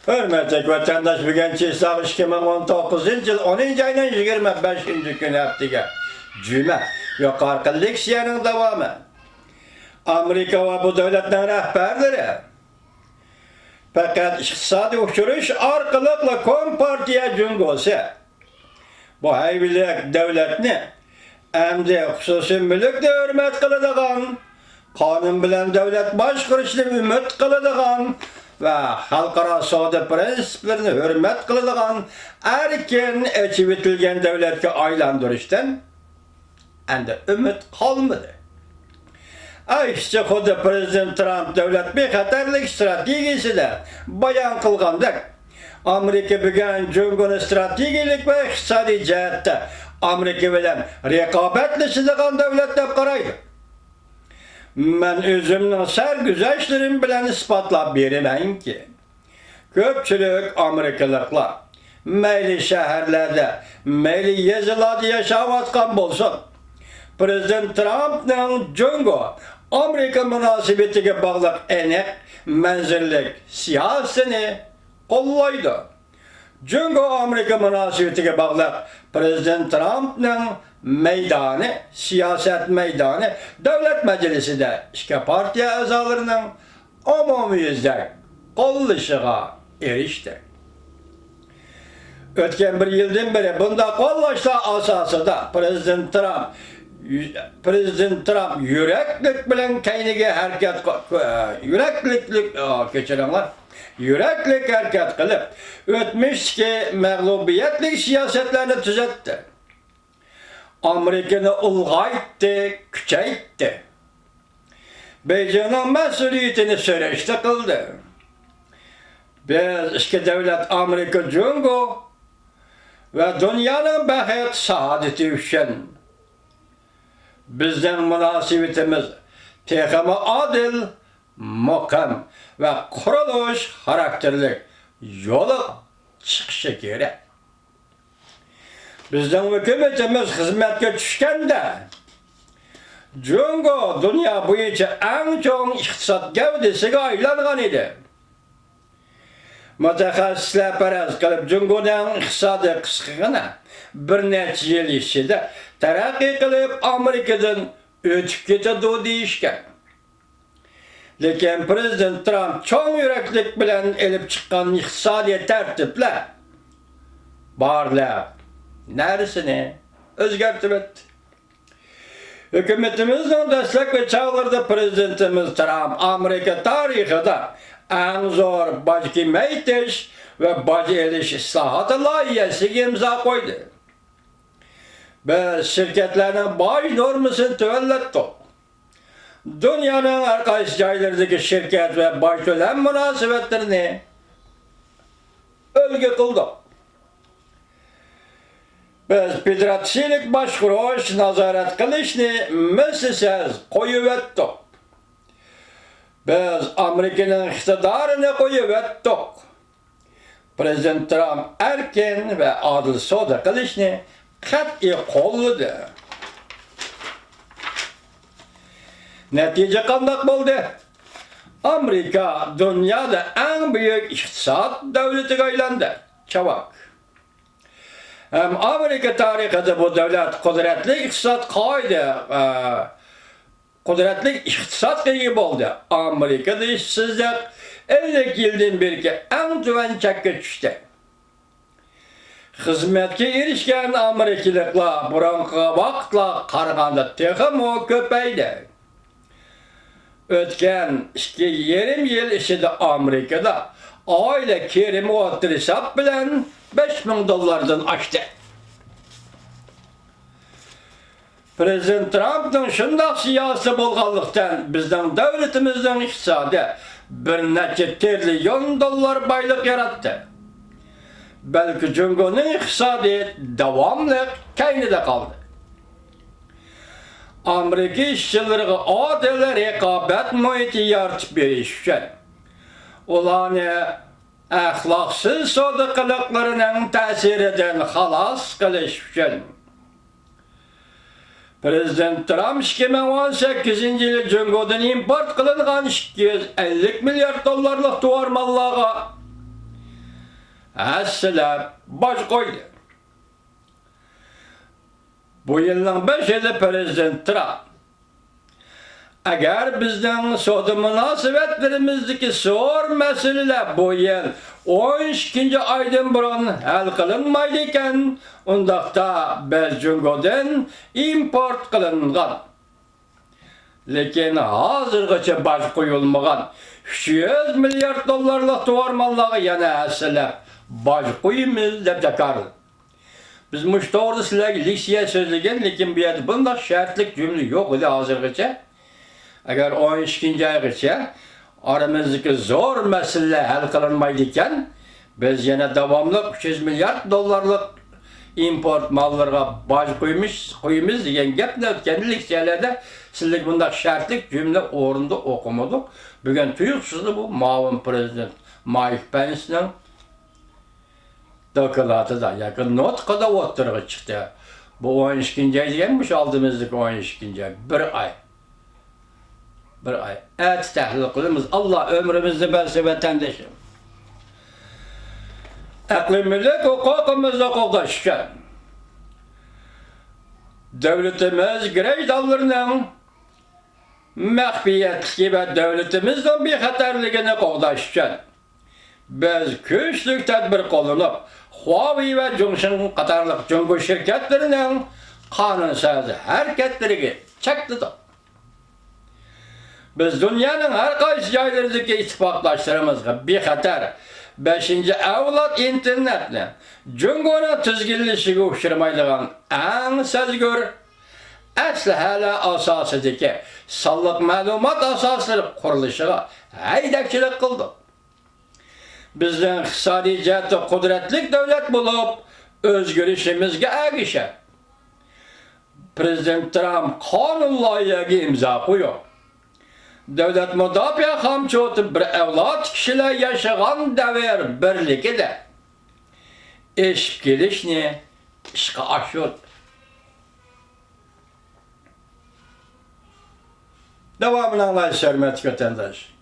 Hürmetlik vatandaş bugün Çislak 2019 yıl 10. ayının 25. günü haftiga Cuma yuqorqi leksiyaning davomi. Amerika va bu davlatning rahbarlari faqat iqtisodiy uçuruş orqali kompartiya jungosi bu hayviylik davlatni hamda xususiy mulkni hurmat qiladigan, qonun bilan davlat boshqarishni umid qiladigan ve xalqaro savdo prinsiplarini hurmat qiladigan erkin ochib etilgan davlatga aylantirishdan endi umid qolmadi. Ayşe xuddi Prezident Trump davlat bexatarlik strategiyasida bayon qilgandek, Amerika bugun Jungoni strategik ve iqtisodiy jihatda Amerika bilan raqobatlashadigan davlat deb qaraydi. Men özümün sergüzeşlerim bilen ispatlap beraman ki, köpçülük Amerikalıklar, meyli şehirlerde, meyli yazılarda yaşavatkan bolsun, Prezident Trump'ın Jungo, Amerika münasebetiga bağlıq enek, menzillik siyasini kollaydı. Jungo Amerika münasebetiga bağlıq Prezident Trump'ın meydanı, siyaset meydanı, devlet meclisinde iki partiya azalarının umumiyizde kollaşığa erişti. Ötken bir yıldan beri bunda kollaşla asasında Prezident Trump yüreklik bilen kayniga hareket yüreklik hareket kılıp ötmüşki mağlubiyetlik siyasetlerini düzeltti. Amerika'nı ulgayttı, küçeytti. Beijing'in mesuliyetini süreçte kıldı. Biz iki devlet Amerika Jungo ve dünyanın bahiyet saadeti üçün bizden münasebetimiz tekimi adil, muhkem ve kuruluş karakterlik yolu çıkışı gerek. Bizden hükümetimiz hizmetke düşkende Jungo dünya boyunca en çok iktisat gövdesiga aylangan idi. Mutaxassislar paraz qilib Jungoning iqtisodiy qisqigina bir necha yil ichida taraqqiy qilib Amerikadan o'tib ketadi deyishgan. Lekin Prezident Trump cho'ng yuraklik bilan elib chiqqan iqtisodiy tartiblar barlab neresini o'zgartib etdi. Hükümetimizden destek ve çağırdı Prezidentimiz Trump Amerika tarihida en zor bacı meytiş ve bacı eliş islahatı layihesiga imza koydu. Biz şirketlerin baş normasını tövellettik. Dünyanın her kaysi joylardagi şirket ve baş tölen münasebetlerini ölgü kıldık. Biz federatsiyalik boshqaruv nazorat qilishni mislsiz qo'yib o'tdik. Biz Amerikaning iqtidorini qo'yib o'tdik. Prezident Trump erkin ve adil savdo qilishni qat'iy qo'lladi. Natija qanday bo'ldi? Amerika dunyoda eng buyuk iqtisod davlatiga aylandi. Chavak. Amerika tarixida bu davlat qudratli iqtisodga ega bo'ldi. Amerikada ishsizlik 50 yildan beri eng tuvan chakka tushdi. Xizmatga erishgan amerikaliklar burungi vaqtlar qaraganda texmo ko'paydi. O'tgan 2,5 yil ichida Amerikada oila kerimi o'rta hisob bilan $5,000'dan oshdi. Prezident Trump'ın shundoq siyosati bo'lganlikdan bizning davlatimizning iqtisodi bir necha trillion dollar boylik yaratdi. Balki Jungoning iqtisodi davomli kaynida qoldi. Amerika ishchilariga odil raqobat muhiti yaratib berish uchun ularni axloqsiz savdo qiliqlarining ta'siridan xalos qilish uchun Prezident Trump 2018 yılı Jungo'dan import qilingan $250 milyar tovar mallarga Əsələr baş qoydu. Bu yılın 5 yılı Prezident Trump eğer bizden soğudu münasebetlerimizdeki zor meseleler bu yıl 12. aydan burun hal kılınmaydıyken ondaqda biz Cungo'dan import kılıngan. Lekin hazırgacha baş koyulmagan 300 milyar dollarlık duvar mallığı yana əsələr baş koyumuz dep jakardı. Biz müştahorda sizlerge liksiye sözlegen, lekin bir yerde bunda şartlık cümle yok idi hazırgacha. Eğer 12. aygacha aramızdaki zor mesele hal kılınmaydıyken biz yine devamlı 300 milyar dollarlık import mallarga baş koyumuz degan gapni o'tgan leksiyalerde sizlik bunda şartlık cümle orunda okumadık. Bugün tuyuqsizdi bu muavin prezident Mike Pence'nin dokladı da yakın notqada o'ttirg'i chiqdi. Bu 12. ay deganmish oldimizdagi 12. ay. Bir ay. Et tahlil qilamiz. Allah ömrümüzni bersin vatandaşım. Aklimizni, hukukimizni qo'g'dashgan. Devletimiz grey davlarının maxfiyatligi va devletimizning bexatarligini qo'g'dashgan. Biz kuchli tadbir qo'llanib, Huawei va Zhongsheng qatorliq Jungo shirkatlarining qonunsiz harakatlariga cheklandik. Biz dünyanın her qaysi joylaridagi ittifoqdoshlarimizga bexatar 5. avlod internetni Jungo'ni tizginlashiga uchramaydigan eng sezgur aslahalar asosidagi sonliq ma'lumot asoslari qurilishiga haydakchilik qildik. Bizning iqtisodiy jihatdan qudratli davlat bo'lib, o'zgarishimizga ergashib, Prezident Trump qonun loyihaga imzo qo'yib, Devlet Müdafaa Hamçotu bir evlat kişiler yaşayan devir birlikte iş gelişini işe aşıyor. Devamını anlayış hürmetli vatandaş.